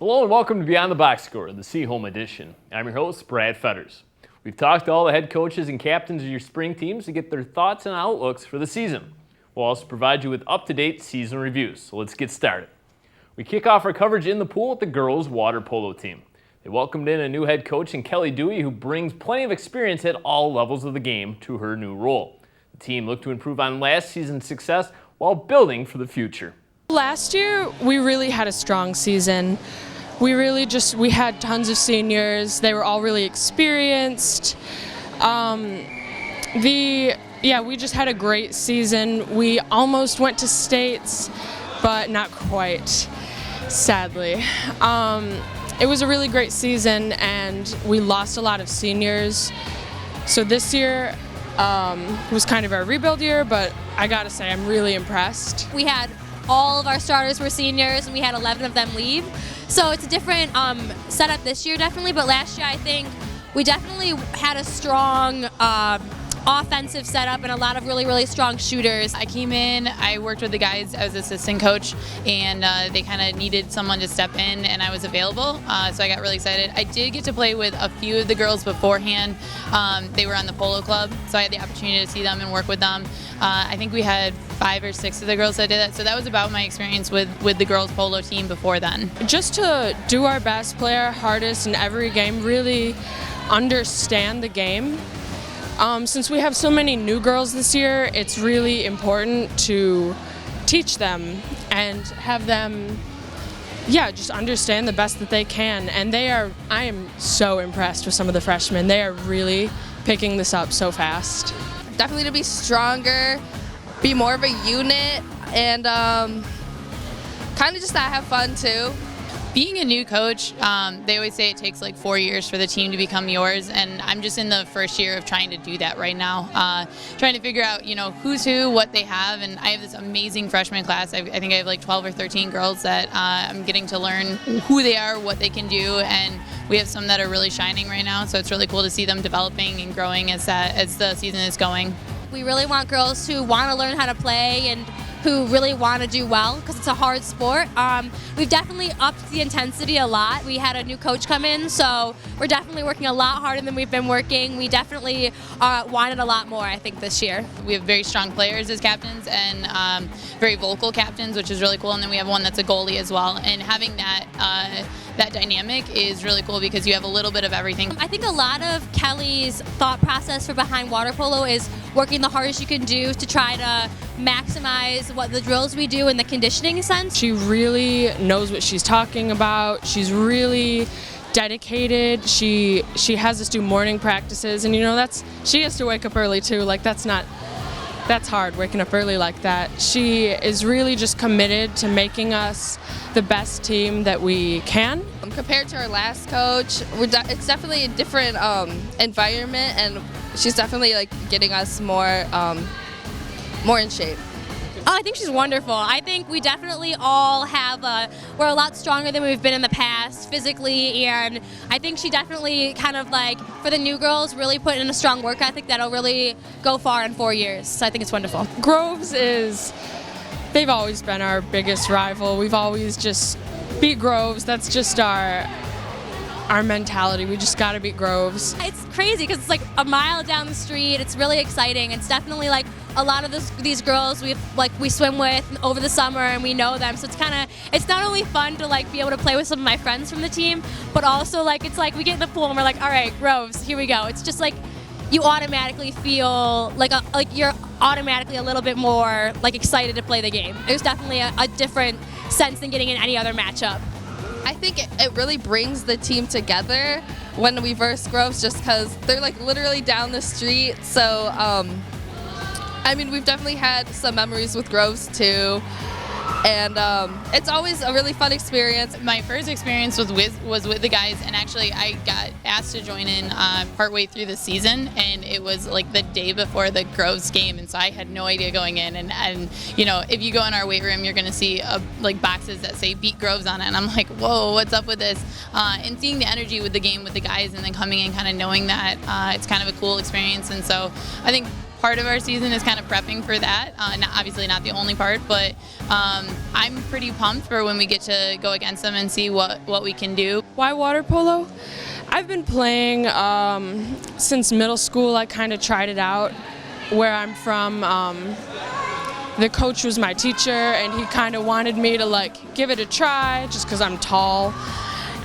Hello and welcome to Beyond the Box Score, the Seaholm edition. I'm your host, Brad Fetters. We've talked to all the head coaches and captains of your spring teams to get their thoughts and outlooks for the season. We'll also provide you with up-to-date season reviews, so let's get started. We kick off our coverage in the pool with the girls' water polo team. They welcomed in a new head coach in Kelly Dewey, who brings plenty of experience at all levels of the game to her new role. The team looked to improve on last season's success while building for the future. Last year, we really had a strong season. We had tons of seniors. They were all really experienced. We just had a great season. We almost went to states, but not quite, sadly. It was a really great season, and we lost a lot of seniors. So this year was kind of our rebuild year, but I gotta say, I'm really impressed. We had all of our starters were seniors, and we had 11 of them leave. So it's a different setup this year, definitely. But last year, I think we definitely had a strong offensive setup and a lot of really, really strong shooters. I came in, I worked with the guys as assistant coach, and they kind of needed someone to step in, and I was available, so I got really excited. I did get to play with a few of the girls beforehand. They were on the polo club, so I had the opportunity to see them and work with them. I think we had 5 or 6 of the girls that did that, so that was about my experience with the girls polo team before then. Just to do our best, play our hardest in every game, really understand the game. Since we have so many new girls this year, it's really important to teach them and have them, just understand the best that they can. And I am so impressed with some of the freshmen. They are really picking this up so fast. Definitely to be stronger, be more of a unit, and kind of just to have fun too. Being a new coach, they always say it takes like 4 years for the team to become yours, and I'm just in the first year of trying to do that right now. Trying to figure out, who's who, what they have, and I have this amazing freshman class. I think I have like 12 or 13 girls that I'm getting to learn who they are, what they can do, and we have some that are really shining right now, so it's really cool to see them developing and growing as the season is going. We really want girls who want to learn how to play and who really want to do well, because it's a hard sport. We've definitely upped the intensity a lot. We had a new coach come in, so we're definitely working a lot harder than we've been working. We definitely wanted a lot more, I think, this year. We have very strong players as captains and very vocal captains, which is really cool, and then we have one that's a goalie as well. And having that dynamic is really cool because you have a little bit of everything. I think a lot of Kelly's thought process for behind water polo is working the hardest you can do to try to maximize what the drills we do in the conditioning sense. She really knows what she's talking about. She's really dedicated. She has us do morning practices, and she has to wake up early too. That's hard, waking up early like that. She is really just committed to making us the best team that we can. Compared to our last coach, it's definitely a different environment, and she's definitely getting us more in shape. Oh, I think she's wonderful. I think we definitely all we're a lot stronger than we've been in the past physically, and I think she definitely kind of for the new girls, really put in a strong work ethic that'll really go far in 4 years. So I think it's wonderful. Groves they've always been our biggest rival. We've always just beat Groves. That's just our mentality. We just got to beat Groves. It's crazy because it's a mile down the street. It's really exciting. It's definitely a lot of these girls we swim with over the summer, and we know them. So it's not only fun to be able to play with some of my friends from the team, but also we get in the pool and we're all right, Groves, here we go. It's just you automatically feel you're automatically a little bit more excited to play the game. It was definitely a different sense than getting in any other matchup. I think it really brings the team together when we verse Groves, just because they're literally down the street. So we've definitely had some memories with Groves too, and it's always a really fun experience. My first experience was with the guys, and actually I got asked to join in partway through the season, and it was the day before the Groves game, and so I had no idea going in, and if you go in our weight room, you're gonna see boxes that say beat Groves on it, and I'm like, whoa, what's up with this? And seeing the energy with the game with the guys, and then coming in kind of knowing that it's kind of a cool experience, and so I think part of our season is kind of prepping for that. Obviously not the only part, but I'm pretty pumped for when we get to go against them and see what we can do. Why water polo? I've been playing since middle school. I kind of tried it out. Where I'm from, the coach was my teacher, and he kind of wanted me to like give it a try just because I'm tall.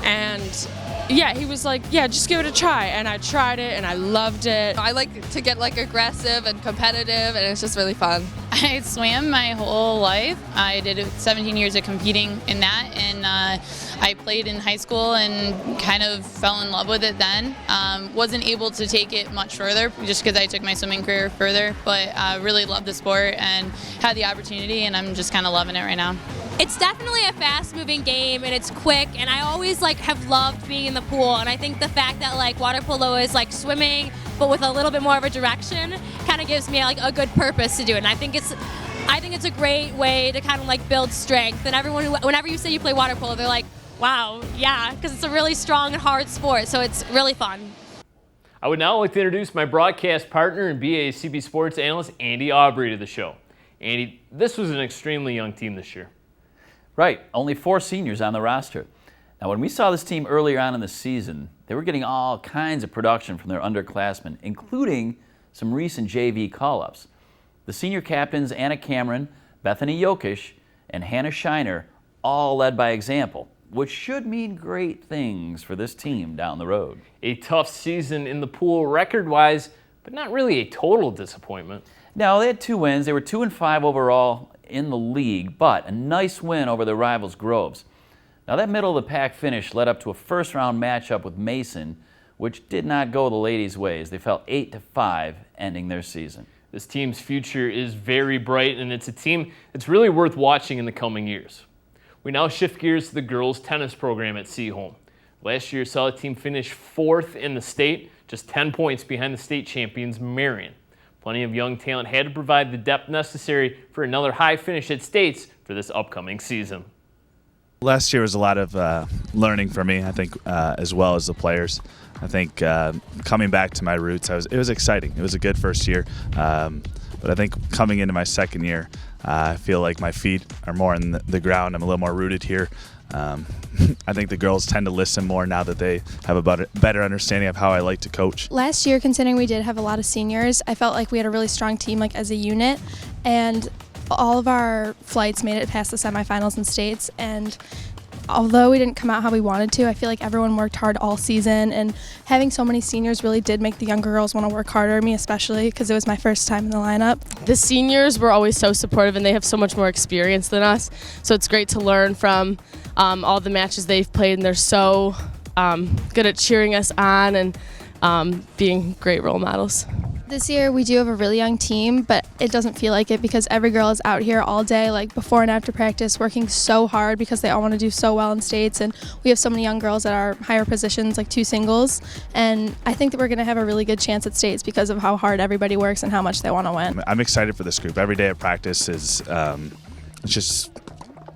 And yeah, he was like, yeah, just give it a try. And I tried it and I loved it. I like to get like aggressive and competitive, and it's just really fun. I swam my whole life. I did 17 years of competing in that, and I played in high school and kind of fell in love with it then. Wasn't able to take it much further just because I took my swimming career further, but really loved the sport and had the opportunity, and I'm just kind of loving it right now. It's definitely a fast-moving game, and it's quick, and I always like have loved being in the pool, and I think the fact that like water polo is like swimming but with a little bit more of a direction kind of gives me like a good purpose to do it. And I think it's a great way to kind of like build strength, and everyone whenever you say you play water polo, they're like, wow, yeah, because it's a really strong and hard sport, so it's really fun. I would now like to introduce my broadcast partner and BACB sports analyst, Andy Aubrey, to the show. Andy, this was an extremely young team this year. Right, only 4 seniors on the roster. Now, when we saw this team earlier on in the season, they were getting all kinds of production from their underclassmen, including some recent JV call-ups. The senior captains, Anna Cameron, Bethany Yokish, and Hannah Shiner, all led by example, which should mean great things for this team down the road. A tough season in the pool record-wise, but not really a total disappointment. Now, they had 2 wins. They were 2-5 overall in the league, but a nice win over their rivals Groves. Now, that middle-of-the-pack finish led up to a first-round matchup with Mason, which did not go the ladies' ways. They fell 8-5, ending their season. This team's future is very bright, and it's a team that's really worth watching in the coming years. We now shift gears to the girls' tennis program at Seaholm. Last year saw the team finish 4th in the state, just 10 points behind the state champions Marion. Plenty of young talent had to provide the depth necessary for another high finish at states for this upcoming season. Last year was a lot of learning for me, I think, as well as the players. I think coming back to my roots, it was exciting. It was a good first year, but I think coming into my second year, I feel like my feet are more in the ground. I'm a little more rooted here. I think the girls tend to listen more now that they have a better understanding of how I like to coach. Last year, considering we did have a lot of seniors, I felt like we had a really strong team, like as a unit, and all of our flights made it past the semifinals in states. And although we didn't come out how we wanted to, I feel like everyone worked hard all season, and having so many seniors really did make the younger girls want to work harder, me especially, because it was my first time in the lineup. The seniors were always so supportive, and they have so much more experience than us, so it's great to learn from all the matches they've played, and they're so good at cheering us on and being great role models. This year we do have a really young team, but it doesn't feel like it because every girl is out here all day, like before and after practice, working so hard because they all want to do so well in states, and we have so many young girls at our higher positions, like 2 singles, and I think that we're going to have a really good chance at states because of how hard everybody works and how much they want to win. I'm excited for this group. Every day at practice is it's just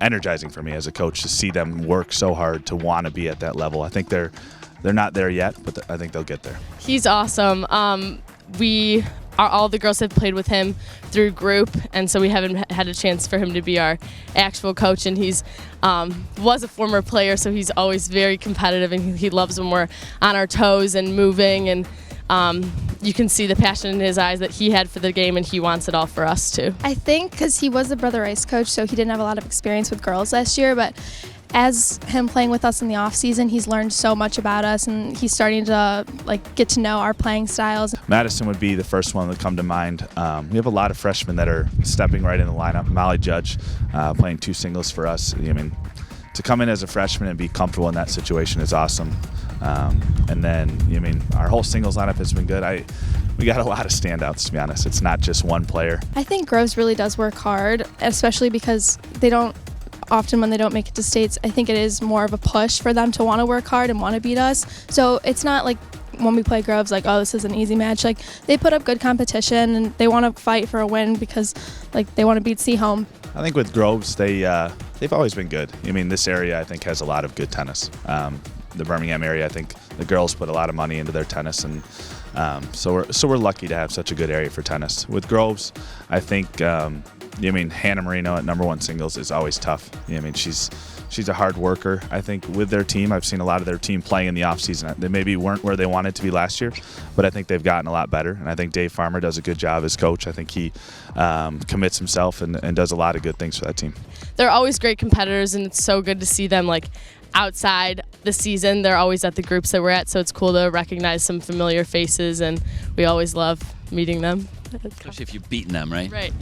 energizing for me as a coach to see them work so hard to want to be at that level. I think they're not there yet, but I think they'll get there. He's awesome. All the girls have played with him through group, and so we haven't had a chance for him to be our actual coach, and he's was a former player, so he's always very competitive, and he loves when we're on our toes and moving, and you can see the passion in his eyes that he had for the game, and he wants it all for us too. I think because he was the Brother Rice coach, so he didn't have a lot of experience with girls last year, but as him playing with us in the off season, he's learned so much about us, and he's starting to get to know our playing styles. Madison would be the first one that come to mind. We have a lot of freshmen that are stepping right in the lineup. Molly Judge playing 2 singles for us. I mean, to come in as a freshman and be comfortable in that situation is awesome. And then, our whole singles lineup has been good. We got a lot of standouts, to be honest. It's not just one player. I think Groves really does work hard, especially because they don't often when they don't make it to states. I think it is more of a push for them to want to work hard and want to beat us. So it's not like when we play Groves, like, oh, this is an easy match. Like, they put up good competition, and they want to fight for a win because, they want to beat Seaholm. I think with Groves, they've always been good. This area, I think, has a lot of good tennis. The Birmingham area, I think the girls put a lot of money into their tennis, and So we're lucky to have such a good area for tennis. With Groves, I think Hannah Marino at #1 singles is always tough. She's a hard worker. I think with their team, I've seen a lot of their team playing in the offseason. They maybe weren't where they wanted to be last year, but I think they've gotten a lot better. And I think Dave Farmer does a good job as coach. I think he commits himself and does a lot of good things for that team. They're always great competitors, and it's so good to see them outside the season. They're always at the groups that we're at, so it's cool to recognize some familiar faces, and we always love meeting them. Especially if you've beaten them, right? Right.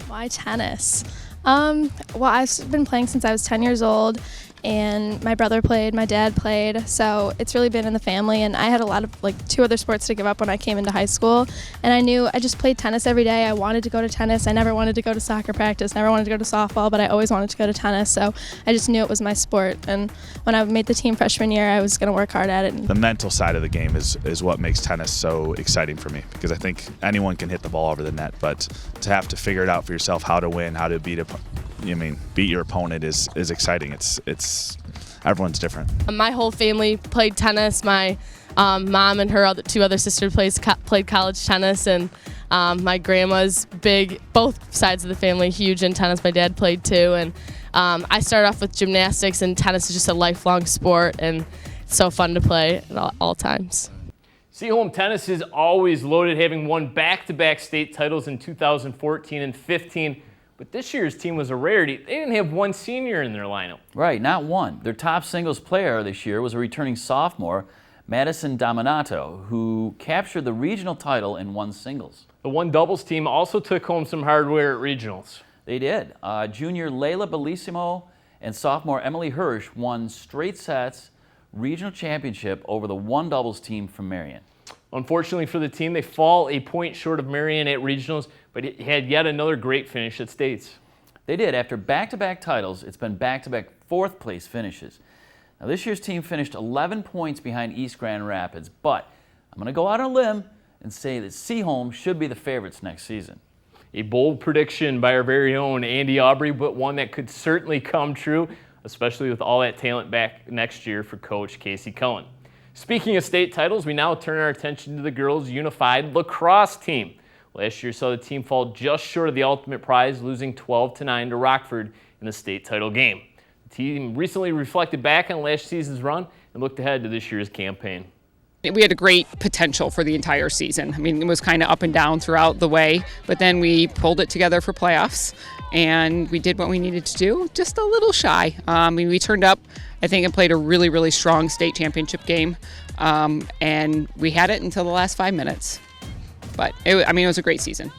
Why tennis? Well, I've been playing since I was 10 years old, and my brother played, my dad played, so it's really been in the family. And I had a lot of 2 other sports to give up when I came into high school, and I knew I just played tennis every day. I wanted to go to tennis. I never wanted to go to soccer practice, never wanted to go to softball, but I always wanted to go to tennis, so I just knew it was my sport. And when I made the team freshman year, I was going to work hard at it. The mental side of the game is what makes tennis so exciting for me, because I think anyone can hit the ball over the net, but to have to figure it out for yourself, how to win, how to beat your opponent is exciting. It's everyone's different. My whole family played tennis. My mom and her 2 other sisters played college tennis, and my grandma's big, both sides of the family, huge in tennis. My dad played too, and I started off with gymnastics, and tennis is just a lifelong sport, and it's so fun to play at all times. Seaholm tennis is always loaded, having won back-to-back state titles in 2014 and 15. But this year's team was a rarity. They didn't have one senior in their lineup. Right, not one. Their top singles player this year was a returning sophomore, Madison Dominato, who captured the regional title in 1 singles. The 1 doubles team also took home some hardware at regionals. They did. Junior Layla Bellissimo and sophomore Emily Hirsch won straight sets regional championship over the 1 doubles team from Marion. Unfortunately for the team, they fall a point short of Marion at regionals, but it had yet another great finish at states. They did. After back-to-back titles, it's been back-to-back 4th place finishes. Now, this year's team finished 11 points behind East Grand Rapids, but I'm going to go out on a limb and say that Seaholm should be the favorites next season. A bold prediction by our very own Andy Aubrey, but one that could certainly come true, especially with all that talent back next year for Coach Casey Cullen. Speaking of state titles, we now turn our attention to the girls' unified lacrosse team. Last year saw the team fall just short of the ultimate prize, losing 12-9 to Rockford in the state title game. The team recently reflected back on last season's run and looked ahead to this year's campaign. We had a great potential for the entire season. I mean, it was kind of up and down throughout the way, but then we pulled it together for playoffs, and we did what we needed to do, just a little shy. We turned up, I think, and played a really, really strong state championship game, and we had it until the last 5 minutes. But it was a great season,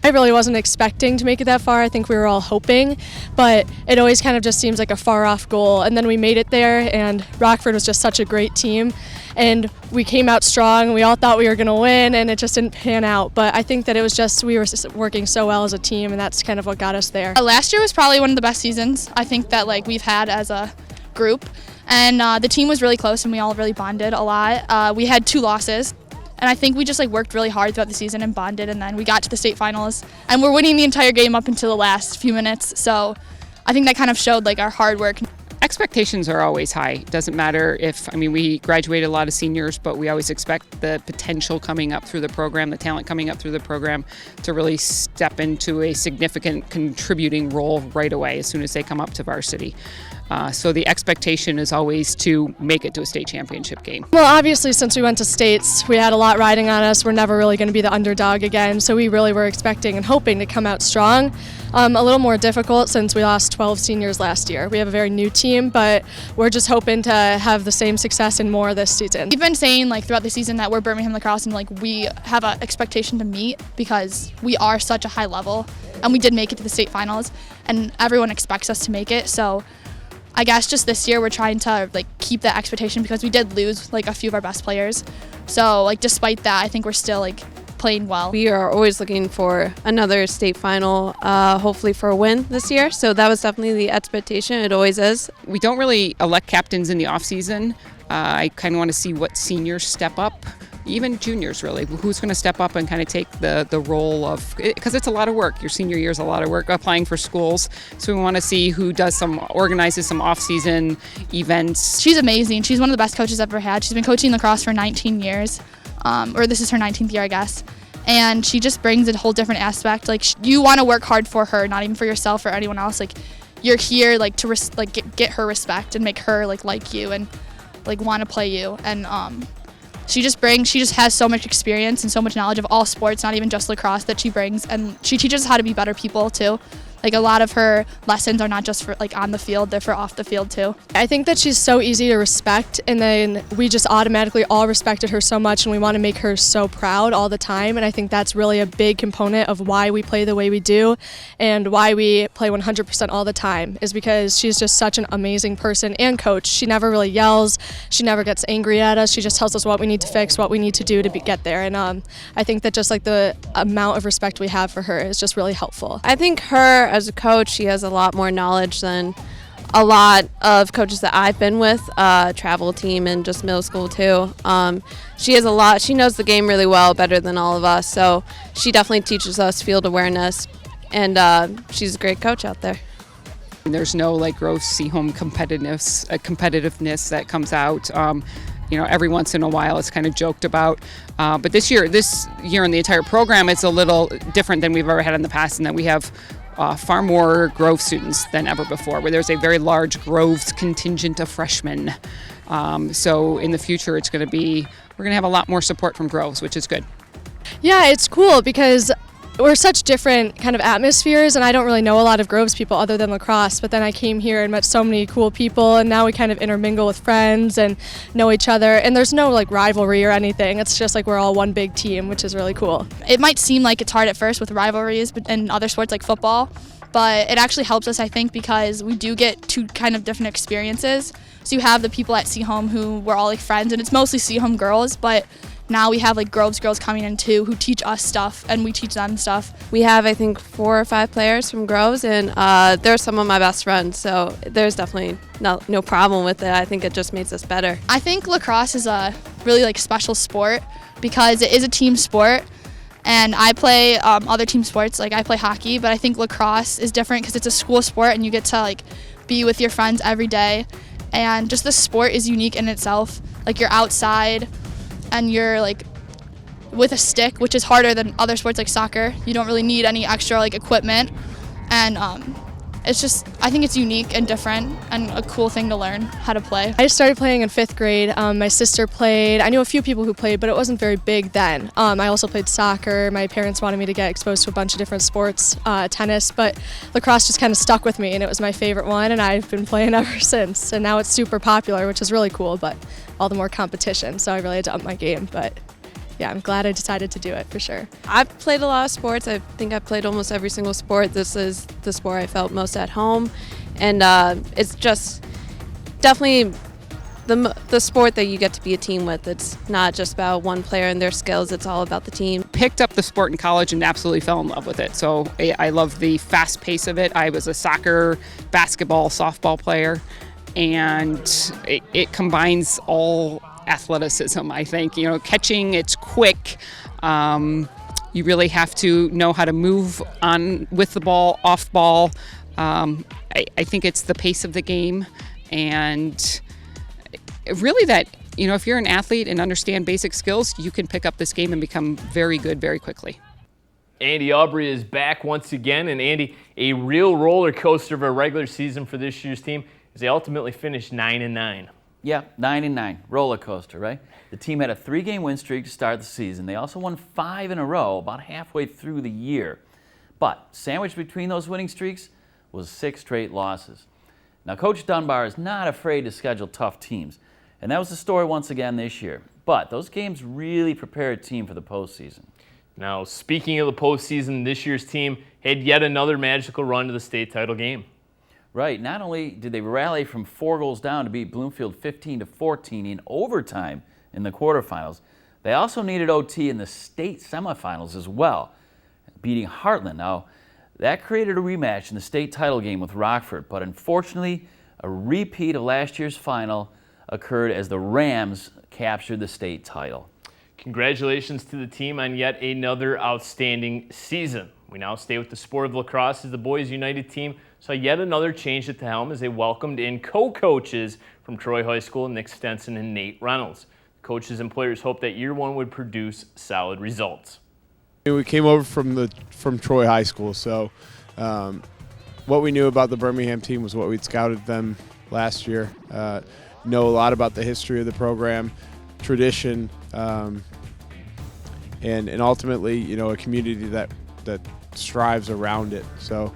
I really wasn't expecting to make it that far. I think we were all hoping, but it always kind of just seems like a far-off goal. And then we made it there, and Rockford was just such a great team. And we came out strong. We all thought we were going to win, and it just didn't pan out. But I think that it was just we were working so well as a team, and that's kind of what got us there. Last year was probably one of the best seasons I think that we've had as a group. And the team was really close, and we all really bonded a lot. We had 2 losses. And I think we just worked really hard throughout the season and bonded, and then we got to the state finals. And we're winning the entire game up until the last few minutes. So I think that kind of showed our hard work. Expectations are always high. It doesn't matter if, we graduated a lot of seniors, but we always expect the potential coming up through the program, the talent coming up through the program to really step into a significant contributing role right away as soon as they come up to varsity. So the expectation is always to make it to a state championship game. Well, obviously, since we went to states, we had a lot riding on us. We're never really going to be the underdog again, so we really were expecting and hoping to come out strong. A little more difficult since we lost 12 seniors last year. We have a very new team, but we're just hoping to have the same success and more this season. We've been saying throughout the season that we're Birmingham Lacrosse, and we have an expectation to meet because we are such a high level, and we did make it to the state finals, and everyone expects us to make it. So I guess just this year we're trying to keep that expectation because we did lose a few of our best players. So despite that, I think we're still playing well. We are always looking for another state final, hopefully for a win this year. So that was definitely the expectation. It always is. We don't really elect captains in the off season. I kind of want to see what seniors step up. even juniors really, who's going to step up and kind of take the role of, because it's a lot of work. Your senior year is a lot of work applying for schools. So we want to see who organizes some off-season events. She's amazing. She's one of the best coaches I've ever had. She's been coaching lacrosse for 19 years, or this is her 19th year, I guess. And she just brings a whole different aspect. Like, you want to work hard for her, not even for yourself or anyone else. Like, you're here like to get her respect and make her like you and like want to play you. And she just has so much experience and so much knowledge of all sports, not even just lacrosse, that she brings. And she teaches us how to be better people too. Like, a lot of her lessons are not just for like on the field, they're for off the field too. I think that she's so easy to respect, and then we just automatically all respected her so much, and we want to make her so proud all the time. And I think that's really a big component of why we play the way we do and why we play 100% all the time, is because she's just such an amazing person and coach. She never really yells, she never gets angry at us, she just tells us what we need to fix, what we need to do to get there. And I think that just like the amount of respect we have for her is just really helpful. I think her as a coach, she has a lot more knowledge than a lot of coaches that I've been with, travel team and just middle school too. She has a lot. She knows the game really well, better than all of us. So she definitely teaches us field awareness, and she's a great coach out there. There's no like gross Seaholm competitiveness that comes out. Every once in a while it's kind of joked about. But this year in the entire program, it's a little different than we've ever had in the past, in that we have far more Grove students than ever before, where there's a very large Groves contingent of freshmen. So in the future, we're going to have a lot more support from Groves, which is good. Yeah, it's cool because we're such different kind of atmospheres, and I don't really know a lot of Groves people other than lacrosse, but then I came here and met so many cool people, and now we kind of intermingle with friends and know each other, and there's no like rivalry or anything. It's just like we're all one big team, which is really cool. It might seem like it's hard at first with rivalries and other sports like football, but it actually helps us, I think, because we do get two kind of different experiences. So you have the people at Seaholm who we're all like friends, and it's mostly Seaholm girls, but now we have like Groves girls coming in too, who teach us stuff and we teach them stuff. We have, I think, 4 or 5 players from Groves, and they're some of my best friends, so there's definitely no problem with it. I think it just makes us better. I think lacrosse is a really like special sport because it is a team sport, and I play other team sports, like I play hockey, but I think lacrosse is different because it's a school sport and you get to like be with your friends every day, and just the sport is unique in itself. Like, you're outside and you're like with a stick, which is harder than other sports like soccer. You don't really need any extra like equipment, and it's just, I think it's unique and different and a cool thing to learn how to play. I started playing in 5th grade. My sister played. I knew a few people who played, but it wasn't very big then. I also played soccer. My parents wanted me to get exposed to a bunch of different sports, tennis, but lacrosse just kind of stuck with me, and it was my favorite one, and I've been playing ever since. And now it's super popular, which is really cool, but all the more competition, so I really had to up my game. But yeah, I'm glad I decided to do it for sure. I've played a lot of sports. I think I've played almost every single sport. This is the sport I felt most at home, and it's just definitely the sport that you get to be a team with. It's not just about one player and their skills. It's all about the team. Picked up the sport in college and absolutely fell in love with it. So I love the fast pace of it. I was a soccer, basketball, softball player, and it combines all athleticism, I think. Catching, it's quick. You really have to know how to move on with the ball, off ball. I think it's the pace of the game, and really that, if you're an athlete and understand basic skills, you can pick up this game and become very good very quickly. Andy Aubrey is back once again, and Andy, a real roller coaster of a regular season for this year's team as they ultimately finished 9-9. Yeah, 9-9, roller coaster, right? The team had a 3-game win streak to start the season. They also won 5 in a row about halfway through the year. But sandwiched between those winning streaks was 6 straight losses. Now, Coach Dunbar is not afraid to schedule tough teams, and that was the story once again this year. But those games really prepare a team for the postseason. Now, speaking of the postseason, this year's team had yet another magical run to the state title game. Right. Not only did they rally from 4 goals down to beat Bloomfield 15-14 in overtime in the quarterfinals, they also needed OT in the state semifinals as well, beating Heartland. Now, that created a rematch in the state title game with Rockford, but unfortunately, a repeat of last year's final occurred as the Rams captured the state title. Congratulations to the team on yet another outstanding season. We now stay with the sport of lacrosse as the Boys United team saw yet another change at the helm as they welcomed in co-coaches from Troy High School, Nick Stenson and Nate Reynolds. Coaches and players hoped that year one would produce solid results. We came over from Troy High School, so what we knew about the Birmingham team was what we'd scouted them last year. Know a lot about the history of the program, tradition, and ultimately, you know, a community that strives around it. So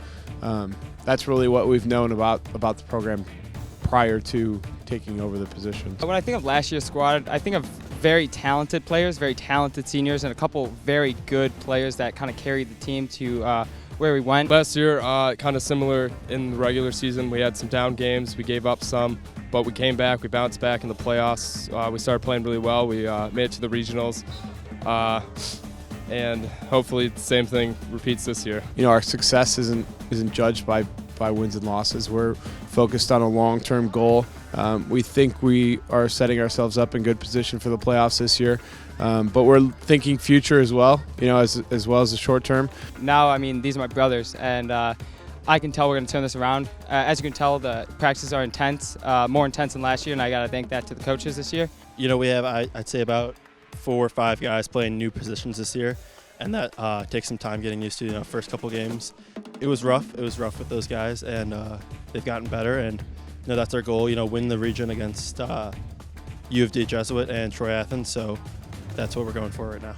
that's really what we've known about the program prior to taking over the position. When I think of last year's squad, I think of very talented players, very talented seniors, and a couple very good players that kind of carried the team to where we went. Last year, kind of similar in the regular season. We had some down games. We gave up some, but we came back. We bounced back in the playoffs. We started playing really well. We made it to the regionals, and hopefully the same thing repeats this year. You know, our success isn't judged by wins and losses. We're focused on a long-term goal. We think we are setting ourselves up in good position for the playoffs this year, but we're thinking future as well, you know, as well as the short term. Now, I mean, these are my brothers, and I can tell we're going to turn this around. As you can tell, the practices are intense, more intense than last year, and I got to thank that to the coaches this year. You know, we have, I'd say, about 4 or 5 guys playing new positions this year, and that takes some time getting used to. You know, first couple games, it was rough. It was rough with those guys, and they've gotten better. And you know, that's our goal. You know, win the region against U of D Jesuit and Troy Athens. So that's what we're going for right now.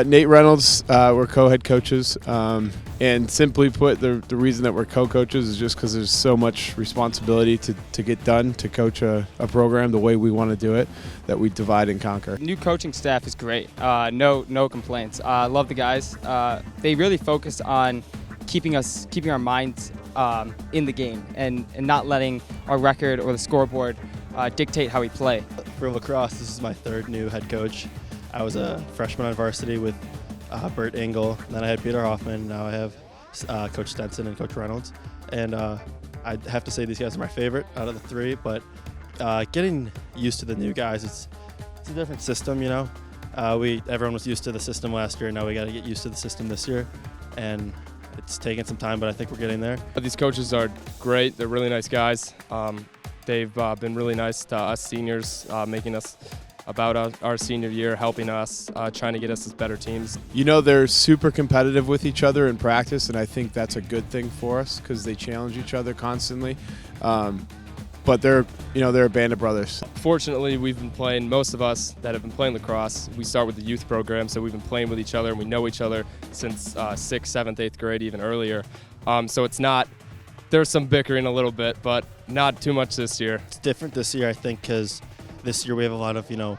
Nate Reynolds, we're co-head coaches, and simply put, the reason that we're co-coaches is just because there's so much responsibility to get done, to coach a program the way we want to do it, that we divide and conquer. New coaching staff is great. No complaints. Love the guys. They really focus on keeping our minds in the game and not letting our record or the scoreboard dictate how we play. For lacrosse, this is my 3rd new head coach. I was a freshman on varsity with Bert Engel, and then I had Peter Hoffman. Now I have Coach Stenson and Coach Reynolds. And I have to say these guys are my favorite out of the 3, but getting used to the new guys, it's a different system, you know. Everyone was used to the system last year, now we got to get used to the system this year. And it's taken some time, but I think we're getting there. These coaches are great. They're really nice guys. They've been really nice to us seniors, making us about our senior year, helping us, trying to get us as better teams. You know, they're super competitive with each other in practice, and I think that's a good thing for us because they challenge each other constantly. But they're a band of brothers. Fortunately, we've been playing, most of us that have been playing lacrosse, we start with the youth program, so we've been playing with each other, and we know each other since 6th, 7th, 8th grade, even earlier. So it's not, there's some bickering a little bit, but not too much this year. It's different this year, I think, because this year we have a lot of, you know,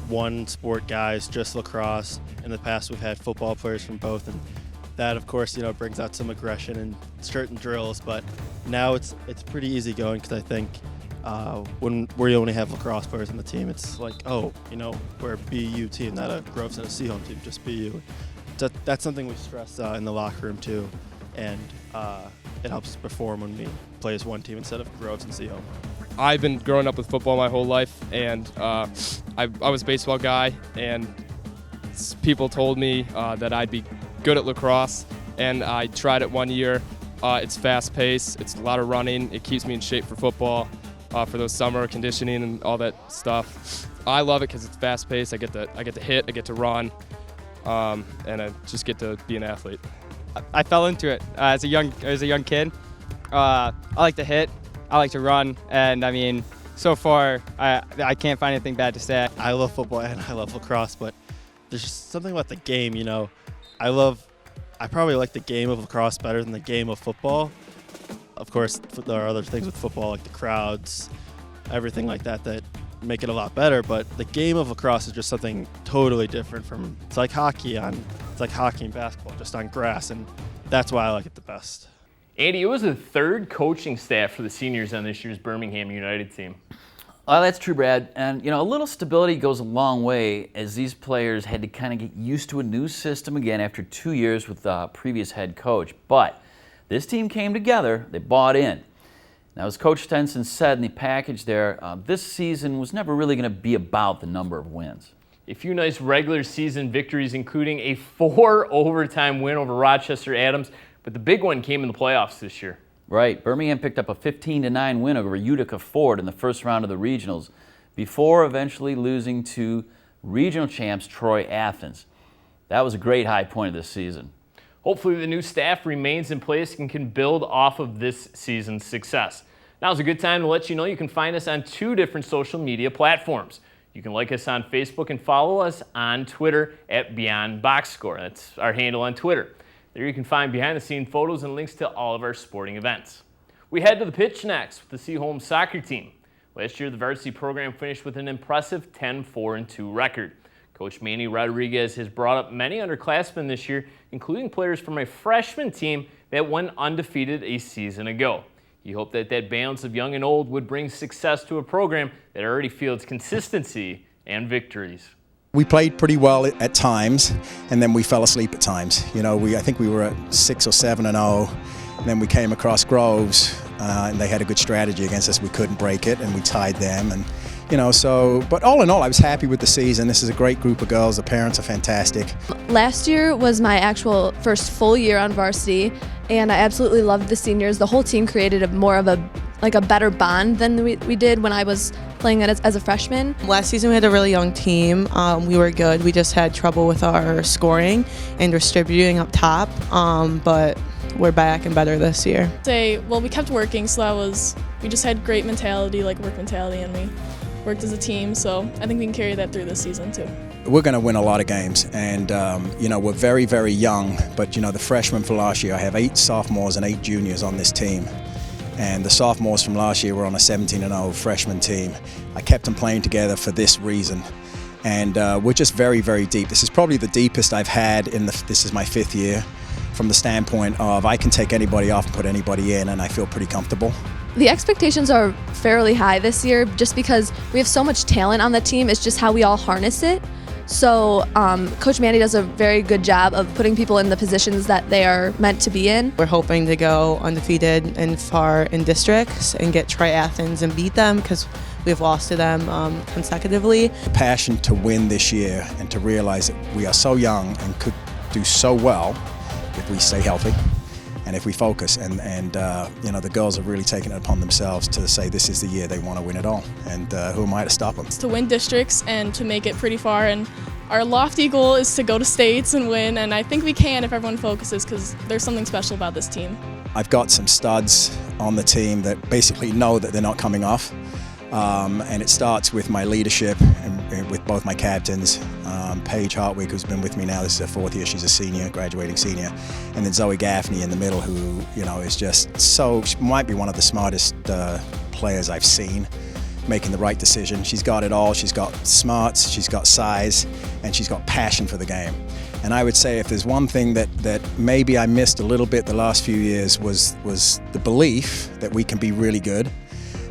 one sport guys, just lacrosse. In the past, we've had football players from both, and that, of course, you know, brings out some aggression in certain drills. But now it's pretty easy going because I think when we only have lacrosse players on the team, it's like, oh, you know, we're a BU team, not a Groves and a Seaholm team, just BU. That's something we stress in the locker room too, and it helps us perform when we play as one team instead of Groves and Seaholm. I've been growing up with football my whole life, and I was a baseball guy, and people told me that I'd be good at lacrosse, and I tried it one year. It's fast-paced, it's a lot of running, it keeps me in shape for football, for those summer conditioning and all that stuff. I love it because it's fast-paced. I get to hit, I get to run, and I just get to be an athlete. I fell into it as a young kid. I like to hit. I like to run, and I mean, so far, I can't find anything bad to say. I love football and I love lacrosse, but there's just something about the game, you know. I probably like the game of lacrosse better than the game of football. Of course, there are other things with football, like the crowds, everything like that make it a lot better, but the game of lacrosse is just something totally different from, it's like hockey and basketball, just on grass, and that's why I like it the best. Andy, it was the 3rd coaching staff for the seniors on this year's Birmingham United team. That's true, Brad. And, you know, a little stability goes a long way as these players had to kind of get used to a new system again after 2 years with the previous head coach. But this team came together. They bought in. Now, as Coach Stenson said in the package there, this season was never really going to be about the number of wins. A few nice regular season victories, including a 4-overtime win over Rochester Adams, but the big one came in the playoffs this year. Right. Birmingham picked up a 15-9 win over Utica Ford in the first round of the regionals before eventually losing to regional champs Troy Athens. That was a great high point of this season. Hopefully the new staff remains in place and can build off of this season's success. Now's a good time to let you know you can find us on 2 different social media platforms. You can like us on Facebook and follow us on Twitter at BeyondBoxScore. That's our handle on Twitter. There you can find behind-the-scenes photos and links to all of our sporting events. We head to the pitch next with the Seaholm soccer team. Last year, the varsity program finished with an impressive 10-4-2 record. Coach Manny Rodriguez has brought up many underclassmen this year, including players from a freshman team that went undefeated a season ago. He hoped that that balance of young and old would bring success to a program that already fields consistency and victories. We played pretty well at times, and then we fell asleep at times. You know, I think we were at 6 or 7-0, and then we came across Groves, and they had a good strategy against us. We couldn't break it, and we tied them. And you know, so, but all in all, I was happy with the season. This is a great group of girls. The parents are fantastic. Last year was my actual first full year on varsity, and I absolutely loved the seniors. The whole team created more of a better bond than we did when I was playing as a freshman. Last season we had a really young team. We were good. We just had trouble with our scoring and distributing up top, but we're back and better this year. We kept working, so we just had great mentality, like work mentality, and we worked as a team, so I think we can carry that through this season too. We're going to win a lot of games, and you know, we're very, very young, but you know, the freshmen for last year, I have 8 sophomores and 8 juniors on this team. And the sophomores from last year were on a 17-0 freshman team. I kept them playing together for this reason. And we're just very, very deep. This is probably the deepest I've had this is my 5th year, from the standpoint of I can take anybody off and put anybody in, and I feel pretty comfortable. The expectations are fairly high this year just because we have so much talent on the team. It's just how we all harness it. So Coach Manny does a very good job of putting people in the positions that they are meant to be in. We're hoping to go undefeated and far in districts and get Troy Athens and beat them because we've lost to them consecutively. The passion to win this year and to realize that we are so young and could do so well if we stay healthy and if we focus. And you know, the girls are really taking it upon themselves to say this is the year they want to win it all. And who am I to stop them? It's to win districts and to make it pretty far. And our lofty goal is to go to states and win. And I think we can if everyone focuses, because there's something special about this team. I've got some studs on the team that basically know that they're not coming off. And it starts with my leadership and with both my captains. Paige Hartwig, who's been with me now, this is her 4th year, she's a senior, graduating senior. And then Zoe Gaffney in the middle, who, you know, is just she might be one of the smartest players I've seen, making the right decision. She's got it all. She's got smarts, she's got size, and she's got passion for the game. And I would say if there's one thing that maybe I missed a little bit the last few years was the belief that we can be really good,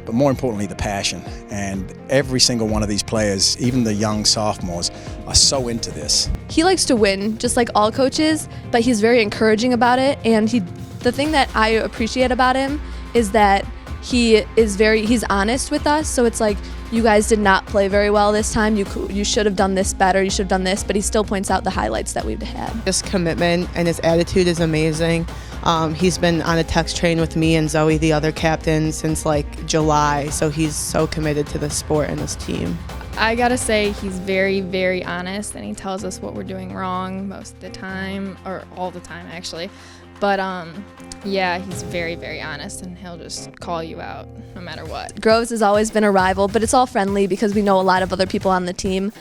but more importantly, the passion. And every single one of these players, even the young sophomores, are so into this. He likes to win, just like all coaches, but he's very encouraging about it. And the thing that I appreciate about him is that he's honest with us. So it's like, you guys did not play very well this time. You should have done this better. You should have done this. But he still points out the highlights that we've had. His commitment and his attitude is amazing. He's been on a text train with me and Zoe, the other captain, since like July. So he's so committed to the sport and this team. I gotta say he's very, very honest, and he tells us what we're doing wrong most of the time, or all the time actually. But yeah, he's very, very honest, and he'll just call you out no matter what. Groves has always been a rival, but it's all friendly because we know a lot of other people on the team.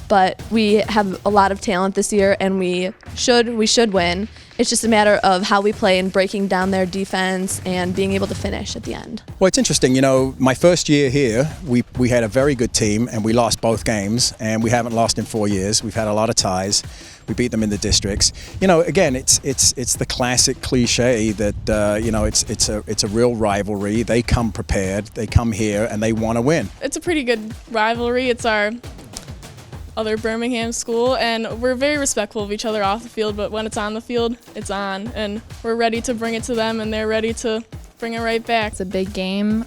But we have a lot of talent this year, and we should win. It's just a matter of how we play and breaking down their defense and being able to finish at the end. Well, it's interesting. You know, my first year here, we had a very good team, and we lost both games, and we haven't lost in 4 years. We've had a lot of ties. We beat them in the districts. You know, again, it's the classic cliche that you know, it's a real rivalry. They come prepared. They come here and they want to win. It's a pretty good rivalry. It's our other Birmingham school, and we're very respectful of each other off the field, but when it's on the field, it's on, and we're ready to bring it to them, and they're ready to bring it right back. It's a big game.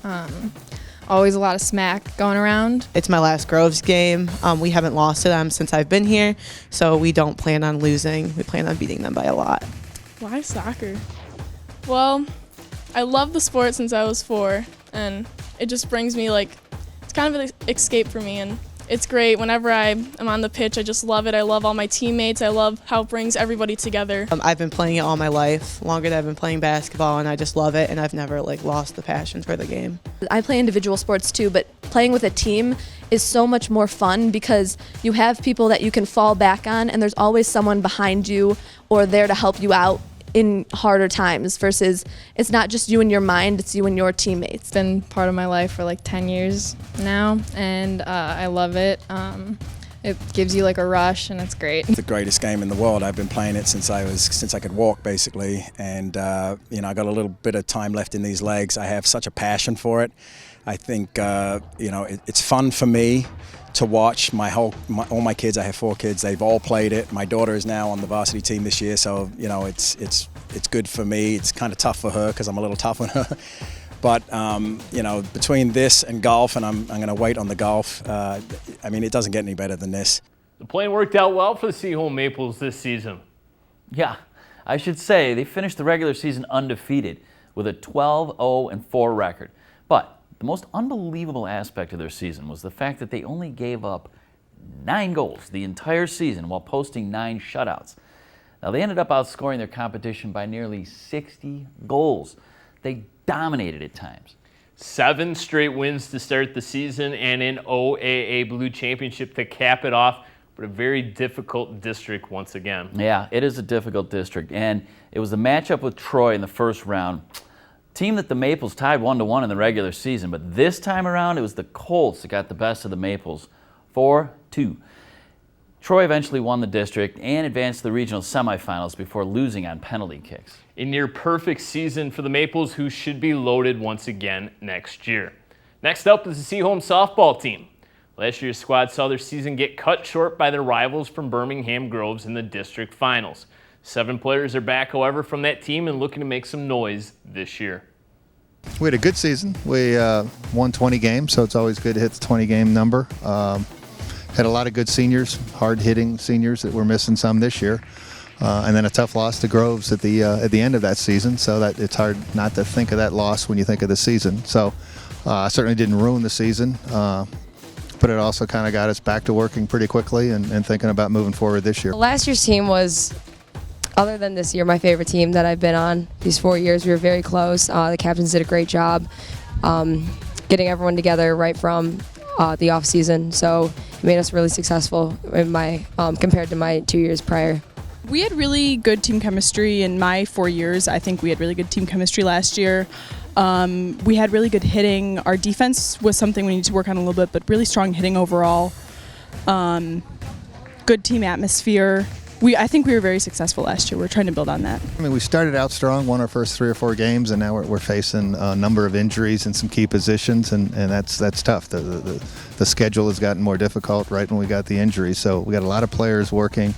always a lot of smack going around. It's my last Groves game. We haven't lost to them since I've been here, so we don't plan on losing. We plan on beating them by a lot. Why soccer? Well, I love the sport since I was 4, and it just brings me it's kind of an escape for me, and it's great. Whenever I am on the pitch, I just love it. I love all my teammates. I love how it brings everybody together. I've been playing it all my life, longer than I've been playing basketball, and I just love it, and I've never lost the passion for the game. I play individual sports too, but playing with a team is so much more fun because you have people that you can fall back on, and there's always someone behind you or there to help you out in harder times versus it's not just you and your mind, it's you and your teammates. It's been part of my life for 10 years now, and I love it. It gives you a rush, and it's great. It's the greatest game in the world. I've been playing it since I could walk, basically, and I got a little bit of time left in these legs. I have such a passion for it. I think it's fun for me to watch. All my kids, I have 4 kids, they've all played it. My daughter is now on the varsity team this year, so it's good for me. It's kind of tough for her because I'm a little tough on her. But between this and golf, and I'm going to wait on the golf, it doesn't get any better than this. The plan worked out well for the Seaholm Maples this season. Yeah, I should say they finished the regular season undefeated with a 12-0-4 record. But the most unbelievable aspect of their season was the fact that they only gave up 9 goals the entire season while posting 9 shutouts. Now, they ended up outscoring their competition by nearly 60 goals. They dominated at times. 7 straight wins to start the season and an OAA Blue Championship to cap it off, but a very difficult district once again. Yeah, it is a difficult district, and it was the matchup with Troy in the first round. Team that the Maples tied 1-1 in the regular season, but this time around it was the Colts that got the best of the Maples, 4-2. Troy eventually won the district and advanced to the regional semifinals before losing on penalty kicks. A near perfect season for the Maples, who should be loaded once again next year. Next up is the Seaholm softball team. Last year's squad saw their season get cut short by their rivals from Birmingham Groves in the district finals. 7 players are back, however, from that team and looking to make some noise this year. We had a good season. We won 20 games, so it's always good to hit the 20-game number. Had a lot of good seniors, hard-hitting seniors that we're missing some this year. And then a tough loss to Groves at the end of that season, so that it's hard not to think of that loss when you think of the season. So certainly didn't ruin the season, but it also kind of got us back to working pretty quickly and thinking about moving forward this year. Last year's team was, other than this year, my favorite team that I've been on. These 4 years, we were very close. The captains did a great job getting everyone together right from the off season. So it made us really successful in compared to my 2 years prior. We had really good team chemistry in my 4 years. I think we had really good team chemistry last year. We had really good hitting. Our defense was something we need to work on a little bit, but really strong hitting overall. Good team atmosphere. I think we were very successful last year. We're trying to build on that. I mean, we started out strong, won our first 3 or 4 games, and now we're facing a number of injuries in some key positions, and that's tough. The schedule has gotten more difficult right when we got the injuries, so we got a lot of players working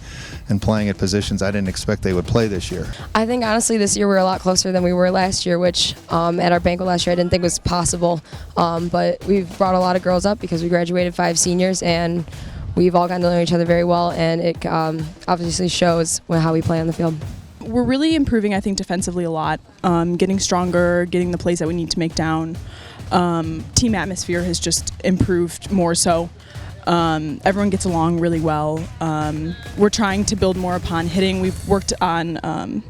and playing at positions I didn't expect they would play this year. I think honestly this year we're a lot closer than we were last year, which at our banquet last year I didn't think was possible. But we've brought a lot of girls up because we graduated 5 seniors, and we've all gotten to know each other very well, and it obviously shows how we play on the field. We're really improving, I think, defensively a lot, getting stronger, getting the plays that we need to make down. Team atmosphere has just improved more so. Everyone gets along really well. We're trying to build more upon hitting. We've worked on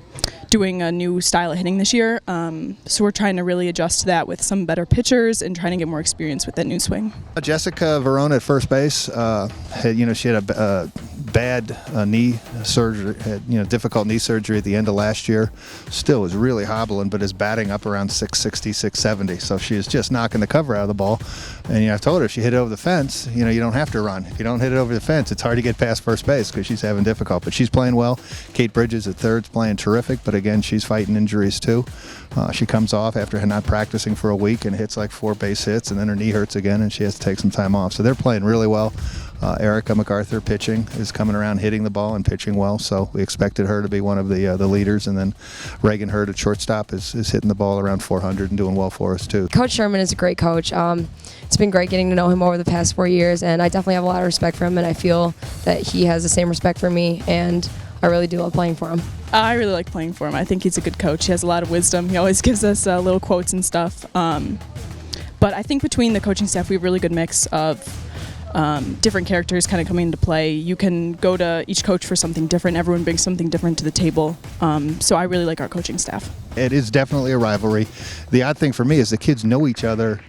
doing a new style of hitting this year, so we're trying to really adjust to that with some better pitchers and trying to get more experience with that new swing. Jessica Verona at first base, she had a bad knee surgery, had, difficult knee surgery at the end of last year. Still was really hobbling, but is batting up around 660, 670. So she is just knocking the cover out of the ball. And I told her if she hit it over the fence, you don't have to run. If you don't hit it over the fence, it's hard to get past first base because she's having difficult. But she's playing well. Kate Bridges at third's playing terrific. But again, she's fighting injuries too. She comes off after not practicing for a week and hits like 4 base hits, and then her knee hurts again and she has to take some time off. So they're playing really well. Erica MacArthur pitching is coming around, hitting the ball and pitching well, so we expected her to be one of the leaders. And then Reagan Hurd at shortstop is hitting the ball around 400 and doing well for us too. Coach Sherman is a great coach. It's been great getting to know him over the past 4 years, and I definitely have a lot of respect for him, and I feel that he has the same respect for me, and I really do love playing for him. I really like playing for him. I think he's a good coach. He has a lot of wisdom. He always gives us little quotes and stuff. But I think between the coaching staff, we have a really good mix of different characters kind of coming into play. You can go to each coach for something different. Everyone brings something different to the table. So I really like our coaching staff. It is definitely a rivalry. The odd thing for me is the kids know each other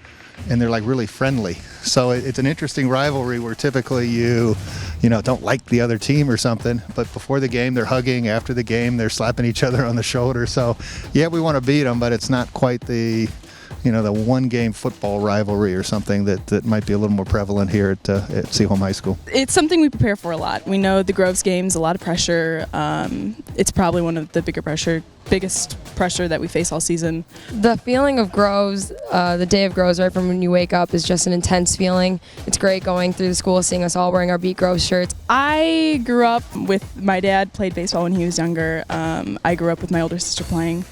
and they're like really friendly. So it's an interesting rivalry where typically you don't like the other team or something, but before the game they're hugging, after the game they're slapping each other on the shoulder. So yeah, we want to beat them, but it's not quite the one-game football rivalry or something that might be a little more prevalent here at Seaholm High School. It's something we prepare for a lot. We know the Groves game's a lot of pressure. It's probably one of the biggest pressure that we face all season. The feeling of Groves, the day of Groves, right from when you wake up, is just an intense feeling. It's great going through the school, seeing us all wearing our Beat Groves shirts. I grew up with my dad played baseball when he was younger. I grew up with my older sister playing.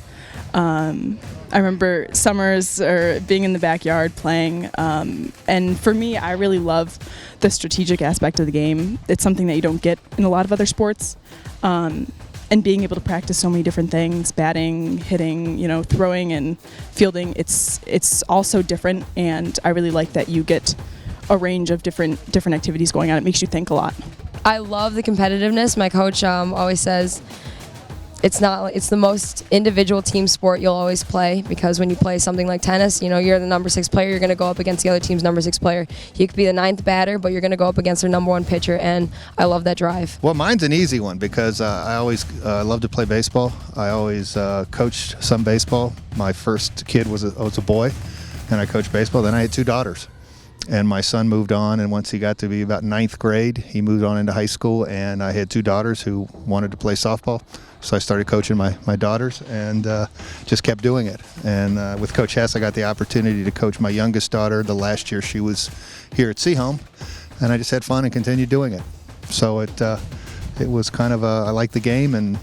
I remember summers or being in the backyard playing, and for me, I really love the strategic aspect of the game. It's something that you don't get in a lot of other sports, and being able to practice so many different things, batting, hitting, throwing and fielding, it's all so different, and I really like that you get a range of different activities going on. It makes you think a lot. I love the competitiveness. My coach always says, it's the most individual team sport you'll always play, because when you play something like tennis, you're the number 6 player, you're going to go up against the other team's number 6 player. You could be the 9th batter, but you're going to go up against their number 1 pitcher, and I love that drive. Well, mine's an easy one because I always loved to play baseball. I always coached some baseball. My first kid was a boy, and I coached baseball. Then I had 2 daughters. And my son moved on, and once he got to be about 9th grade, he moved on into high school, and I had 2 daughters who wanted to play softball. So I started coaching my daughters and just kept doing it. And with Coach Hess, I got the opportunity to coach my youngest daughter the last year she was here at Seaholm, and I just had fun and continued doing it. So it was kind of I like the game, and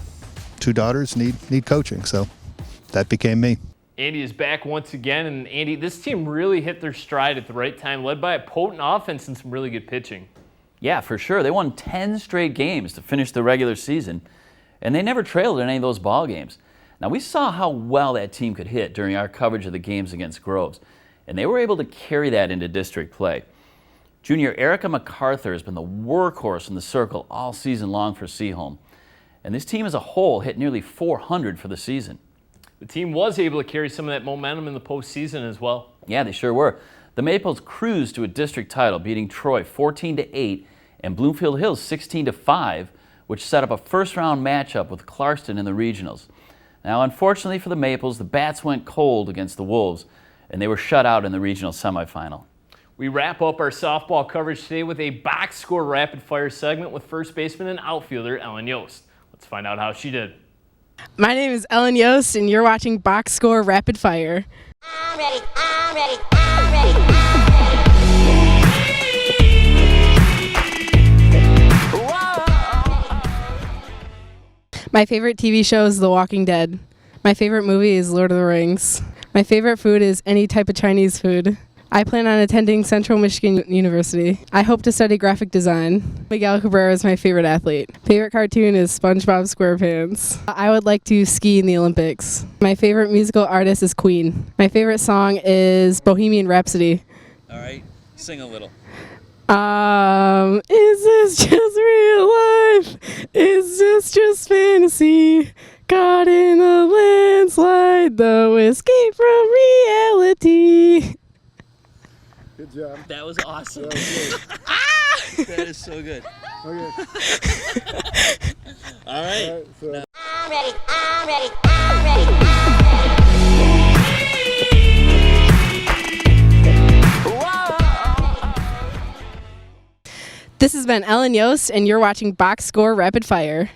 2 daughters need coaching, so that became me. Andy is back once again, and Andy, this team really hit their stride at the right time, led by a potent offense and some really good pitching. Yeah, for sure. They won 10 straight games to finish the regular season, and they never trailed in any of those ball games. Now, we saw how well that team could hit during our coverage of the games against Groves, and they were able to carry that into district play. Junior Erica MacArthur has been the workhorse in the circle all season long for Seaholm, and this team as a whole hit nearly 400 for the season. The team was able to carry some of that momentum in the postseason as well. Yeah, they sure were. The Maples cruised to a district title, beating Troy 14-8 and Bloomfield Hills 16-5, which set up a first-round matchup with Clarkston in the regionals. Now, unfortunately for the Maples, the bats went cold against the Wolves, and they were shut out in the regional semifinal. We wrap up our softball coverage today with a box score rapid-fire segment with first baseman and outfielder Ellen Yost. Let's find out how she did. My name is Ellen Yost, and you're watching Box Score Rapid Fire. I'm ready, I'm ready, I'm ready. My favorite TV show is The Walking Dead. My favorite movie is Lord of the Rings. My favorite food is any type of Chinese food. I plan on attending Central Michigan University. I hope to study graphic design. Miguel Cabrera is my favorite athlete. Favorite cartoon is SpongeBob SquarePants. I would like to ski in the Olympics. My favorite musical artist is Queen. My favorite song is Bohemian Rhapsody. All right, sing a little. Is this just real life? Is this just fantasy? Caught in a landslide, though escape from reality. Good job. That was awesome. That was good. That is so good. Okay. All right. So. I'm ready, I'm ready, I'm ready. This has been Ellen Yost, and you're watching Box Score Rapid Fire.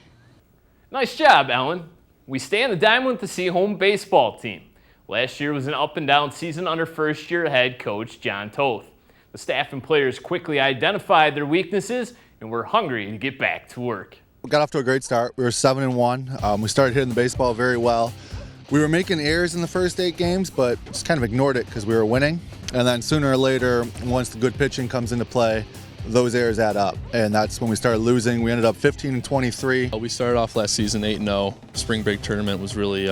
Nice job, Ellen. We stay on the diamond with the Seaholm baseball team. Last year was an up and down season under first-year head coach John Toth. The staff and players quickly identified their weaknesses and were hungry to get back to work. We got off to a great start. We were 7-1. We started hitting the baseball very well. We were making errors in the first 8 games, but just kind of ignored it because we were winning. And then sooner or later, once the good pitching comes into play, those errors add up, and that's when we started losing. We ended up 15-23. We started off last season 8-0. Spring break tournament was really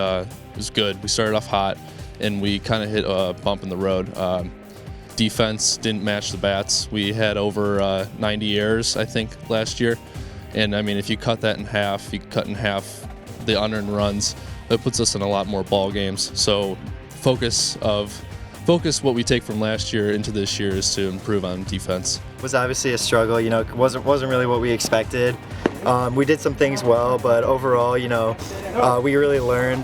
was good. We started off hot, and we kind of hit a bump in the road. Defense didn't match the bats. We had over 90 errors, I think, last year. And I mean, if you cut that in half, you cut in half the unearned runs, that puts us in a lot more ball games. So focus what we take from last year into this year is to improve on defense. It was obviously a struggle, you know, it wasn't really what we expected. We did some things well, but overall, you know, we really learned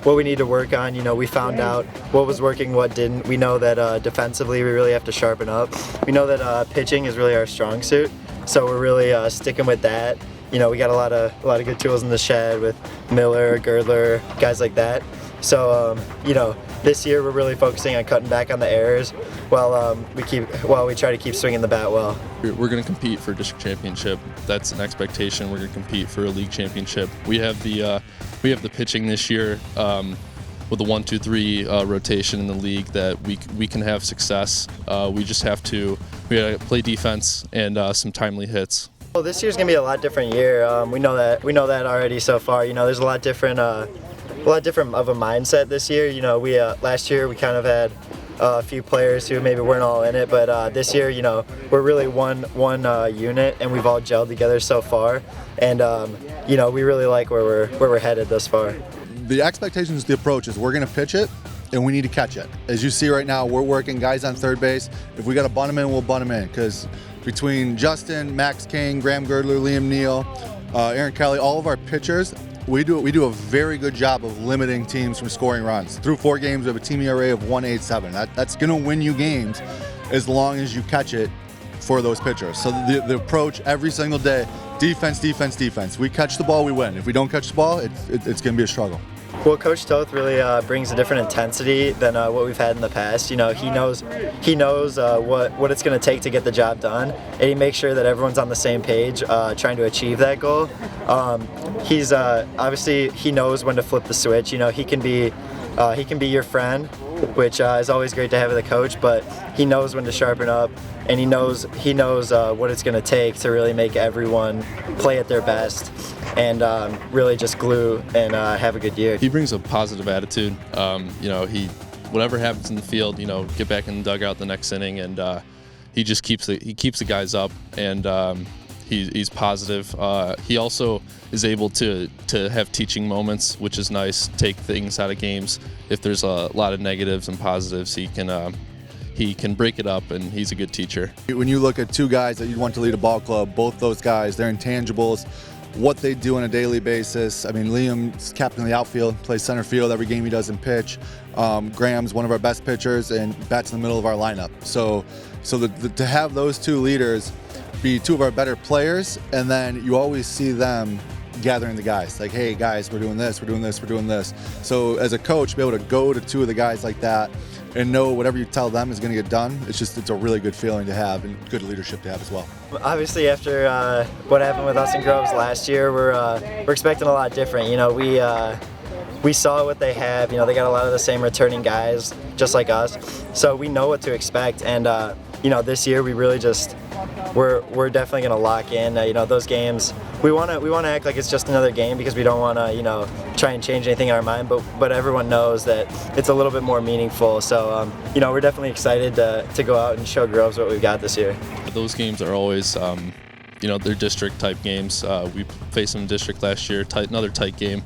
what we need to work on. You know, we found out what was working, what didn't. We know that defensively we really have to sharpen up. We know that pitching is really our strong suit, so we're really sticking with that. You know, we got a lot of good tools in the shed with Miller, Girdler, guys like that. So, you know, this year we're really focusing on cutting back on the errors while we try to keep swinging the bat well. We're going to compete for district championship. That's an expectation. We're going to compete for a league championship. We have the pitching this year with the 1-2-3 rotation in the league that we can have success. We just have to play defense and some timely hits. Well, this year's going to be a lot different year. We know that already so far. You know, there's a lot different of a mindset this year. You know, last year we kind of had a few players who maybe weren't all in it, but this year, you know, we're really one unit, and we've all gelled together so far. And you know, we really like where we're headed thus far. The expectations, the approach is we're going to pitch it, and we need to catch it. As you see right now, we're working guys on third base. If we got to bunt them in, we'll bunt them in, because between Justin, Max King, Graham Girdler, Liam Neal, Aaron Kelly, all of our pitchers, we do a very good job of limiting teams from scoring runs. Through 4 games, we have a team ERA of 1.87. That's going to win you games as long as you catch it for those pitchers. So the approach every single day, defense, defense, defense. We catch the ball, we win. If we don't catch the ball, it's going to be a struggle. Well, Coach Toth really brings a different intensity than what we've had in the past. You know, he knows what it's going to take to get the job done, and he makes sure that everyone's on the same page trying to achieve that goal. He's obviously, he knows when to flip the switch. You know, he can be your friend, which is always great to have with a coach, but he knows when to sharpen up, and he knows what it's going to take to really make everyone play at their best and really just glue and have a good year. He brings a positive attitude. You know, whatever happens in the field, you know, get back in the dugout the next inning, and he just keeps the guys up, and he's positive. He also is able to have teaching moments, which is nice. Take things out of games. If there's a lot of negatives and positives, he can break it up, and he's a good teacher. When you look at 2 guys that you want to lead a ball club, both those guys, they're intangibles. What they do on a daily basis. I mean, Liam's captain of the outfield, plays center field every game he doesn't pitch. Graham's one of our best pitchers and bats in the middle of our lineup. So to have those 2 leaders be 2 of our better players, and then you always see them gathering the guys. Like, hey guys, we're doing this, we're doing this, we're doing this. So as a coach, be able to go to 2 of the guys like that and know whatever you tell them is going to get done, it's a really good feeling to have and good leadership to have as well. Obviously, after what happened with us in Groves last year, we're expecting a lot different. You know, we saw what they have. You know, they got a lot of the same returning guys, just like us. So we know what to expect. And you know, this year we really we're definitely going to lock in. You know, those games we want to act like it's just another game, because we don't want to, you know, try and change anything in our mind. But everyone knows that it's a little bit more meaningful. So you know, we're definitely excited to go out and show Groves what we've got this year. Those games are always, you know, they're district type games. We faced them in district last year, another tight game.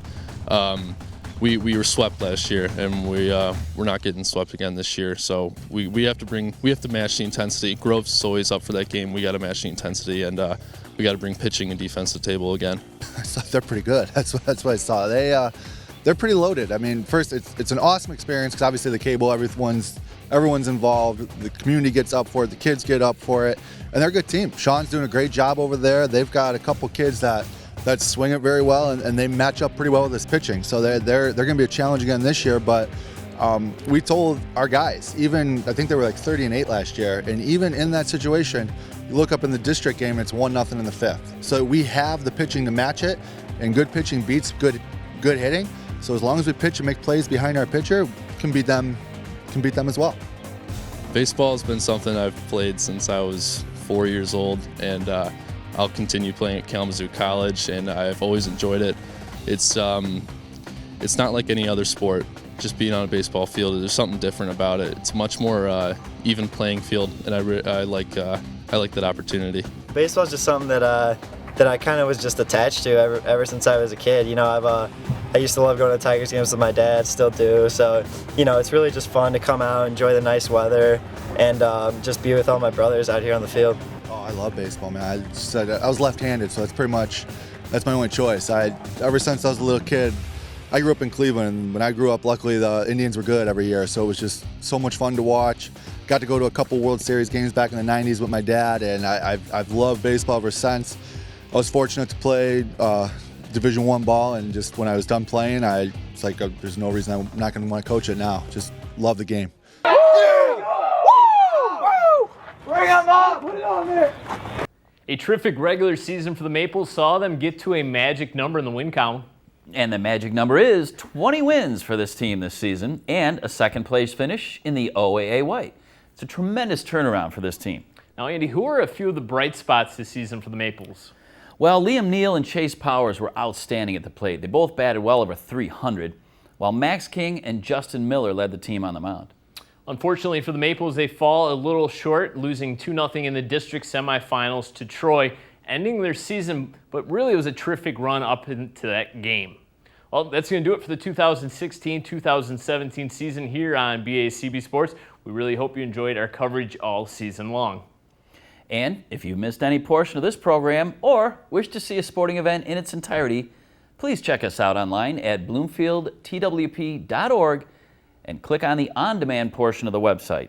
We were swept last year, and we're not getting swept again this year. So we have to match the intensity. Groves is always up for that game. We got to match the intensity, and we got to bring pitching and defense to the table again. They're pretty good. That's what I saw. They're pretty loaded. I mean, first it's an awesome experience because obviously the cable, everyone's involved. The community gets up for it. The kids get up for it, and they're a good team. Sean's doing a great job over there. They've got a couple kids that that swing it very well, and they match up pretty well with this pitching. So they're going to be a challenge again this year. But we told our guys, even I think they were like 30-8 last year, and even in that situation, you look up in the district game, it's 1-0 in the 5th. So we have the pitching to match it, and good pitching beats good hitting. So as long as we pitch and make plays behind our pitcher, can beat them as well. Baseball has been something I've played since I was 4 years old, and I'll continue playing at Kalamazoo College, and I've always enjoyed it. It's not like any other sport. Just being on a baseball field, there's something different about it. It's much more even playing field, and I like that opportunity. Baseball is just something that I kind of was just attached to ever since I was a kid. You know, I used to love going to Tigers games with my dad, still do. So, you know, it's really just fun to come out, enjoy the nice weather, and just be with all my brothers out here on the field. Oh, I love baseball, man. I was left-handed, so that's my only choice. Ever since I was a little kid, I grew up in Cleveland, and when I grew up, luckily the Indians were good every year, so it was just so much fun to watch. Got to go to a couple World Series games back in the 90s with my dad, and I've loved baseball ever since. I was fortunate to play Division I ball, and just when I was done playing, it's like there's no reason I'm not going to want to coach it now. Just love the game. Bring them up! Put it on there! A terrific regular season for the Maples saw them get to a magic number in the win column. And the magic number is 20 wins for this team this season and a second-place finish in the OAA White. It's a tremendous turnaround for this team. Now, Andy, who are a few of the bright spots this season for the Maples? Well, Liam Neal and Chase Powers were outstanding at the plate. They both batted well over 300, while Max King and Justin Miller led the team on the mound. Unfortunately for the Maples, they fall a little short, losing 2-0 in the district semifinals to Troy, ending their season, but really it was a terrific run up into that game. Well, that's going to do it for the 2016-2017 season here on BACB Sports. We really hope you enjoyed our coverage all season long. And if you've missed any portion of this program or wish to see a sporting event in its entirety, please check us out online at bloomfieldtwp.org and click on the on-demand portion of the website.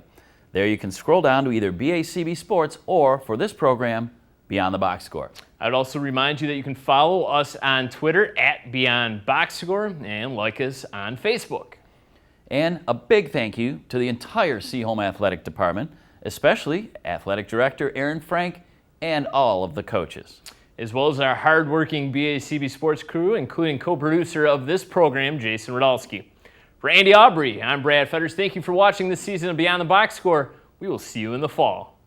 There you can scroll down to either BACB Sports or, for this program, Beyond the Box Score. I'd also remind you that you can follow us on Twitter at Beyond Box Score and like us on Facebook. And a big thank you to the entire Seaholm Athletic Department, especially Athletic Director Aaron Frank and all of the coaches. As well as our hard-working BACB Sports crew, including co-producer of this program, Jason Radalski. For Andy Aubrey, I'm Brad Fetters. Thank you for watching this season of Beyond the Box Score. We will see you in the fall.